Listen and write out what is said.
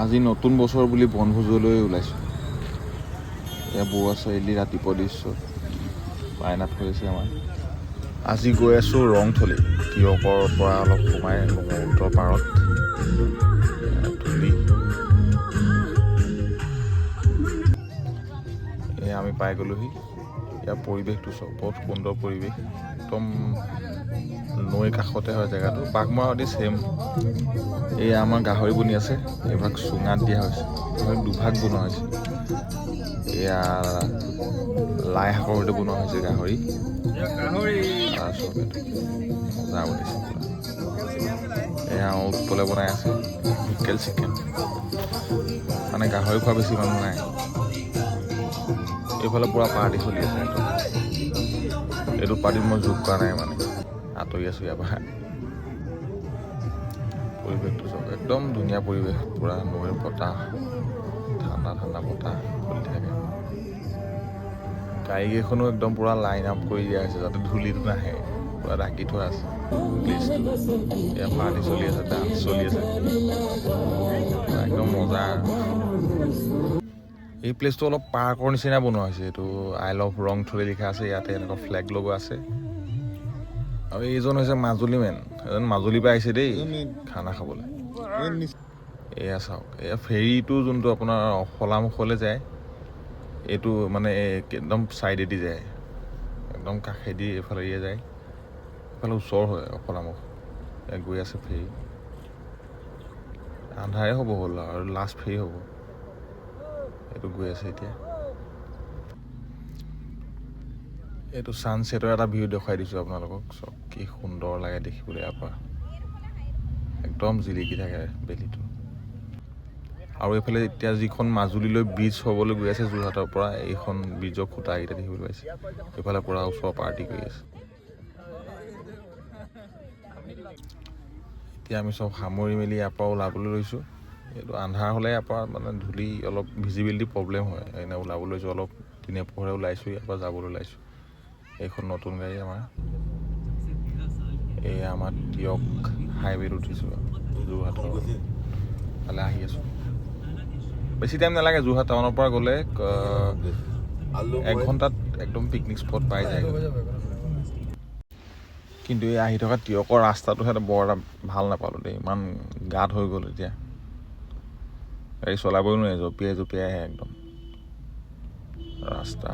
আজি নতুন বছৰ বুলি বনভোজলৈ ওলাইছোঁ। এয়া বৰুৱা চাৰিআলি ৰাতিপুৱা দৃশ্য পাইনাত হৈ আছে আমাৰ। আজি গৈ আছোঁ ৰংথলী, তিয়কৰ পৰা অলপ সোমাই ব্ৰহ্মপুত্ৰৰ পাৰত ধূলি। এয়া আমি পাই গ'লোহি। ইয়াৰ পৰিৱেশটো চব বহুত সুন্দৰ পৰিৱেশ, একদম নৈৰ কাষতে হয় জেগাটো। বাঘমৰাদি ছেম। এয়া আমাৰ গাহৰি বনি আছে, এইভাগ চুঙাত দিয়া হৈছে, দুভাগ বনোৱা হৈছে। এয়া লাই শাকৰ সৈতে বনোৱা হৈছে গাহৰি। মজা বনিছে পুৰা। এয়া উৎপলে বনাই আছে লোকেল চিকেন, মানে গাহৰি খোৱা বেছি মানুহ নাই। এইফালে পুৰা পাৰ্টি চলি আছে একদম। এইটো পাৰ্টিত মই যোগ কৰা নাই, মানে আঁতৰি আছোঁ ইয়াৰ পৰা। পৰিৱেশটো চাওক, একদম ধুনীয়া পৰিৱেশ, পুৰা নৈৰ বতাহ, ঠাণ্ডা ঠাণ্ডা বতাহ চলি থাকে। গাড়ীকেইখনো একদম পুৰা লাইন আপ কৰি দিয়া হৈছে যাতে ধূলিটো নাহে, পুৰা ঢাকি থোৱা আছে প্লেচটো। এয়া পাৰ্টি চলি আছে, ডান্স চলি আছে, একদম মজা। এই প্লেচটো অলপ পাৰ্কৰ নিচিনা বনোৱা হৈছে। এইটো আই লাভ ৰংথলী লিখা আছে, ইয়াতে এনেকুৱা ফ্লেগ লগোৱা আছে। আৰু এইজন হৈছে মাজুলী মেন, এজন মাজুলীৰ পৰা আহিছে দেই খানা খাবলৈ। এয়া চাওক, এয়া ফেৰীটো যোনটো আপোনাৰ অফলামুখলৈ যায়, এইটো মানে একদম চাইডেদি যায়, একদম কাষেদি এইফালে যায়। এইফালে ওচৰ হয় অফলামুখ। এয়া গৈ আছে ফেৰী, আন্ধাৰে হ'ব হ'ল আৰু লাষ্ট ফেৰী হ'ব। এইটো গৈ আছে এতিয়া। এইটো ছানছেটৰ এটা ভিউ দেখুৱাই দিছোঁ আপোনালোকক, চব কি সুন্দৰ লাগে দেখিবলৈ। ইয়াৰ পৰা একদম জিলিকি থাকে বেলিটো। আৰু এইফালে এতিয়া যিখন মাজুলীলৈ ব্ৰিজ হ'বলৈ গৈ আছে যোৰহাটৰ পৰা, এইখন ব্ৰিজৰ খুঁটাকেইটা দেখিবলৈ পাইছে। এইফালে পৰা ওচৰৰ পাৰ্টি কৰি আছে। এতিয়া আমি চব সামৰি মেলি ইয়াৰ পৰা ওলাবলৈ লৈছোঁ। এইটো আন্ধাৰ হ'লে ইয়াৰ পৰা মানে ধূলি অলপ ভিজিবিলিটি প্ৰব্লেম হয়, এনে ওলাবলৈ লৈছোঁ। অলপ দিনে পোহৰে ওলাইছোঁ, ইয়াৰ পৰা যাবলৈ ওলাইছোঁ। এইখন নতুন গাড়ী আমাৰ। এয়া আমাৰ তিয়ক হাইৱেত উঠিছোঁ, যোৰহাটৰ ফালে আহি আছোঁ। বেছি টাইম নালাগে, যোৰহাট টাউনৰ পৰা গ'লে 1 ঘণ্টাত একদম পিকনিক স্পট পাই যায়। কিন্তু এই আহি থকা তিয়কৰ ৰাস্তাটোহে বৰ এটা ভাল নাপালোঁ দেই, ইমান গাঁত হৈ গ'ল। এতিয়া গাড়ী চলাবই নোৱাৰি, জঁপিয়াই জঁপিয়াই আহে একদম ৰাস্তা।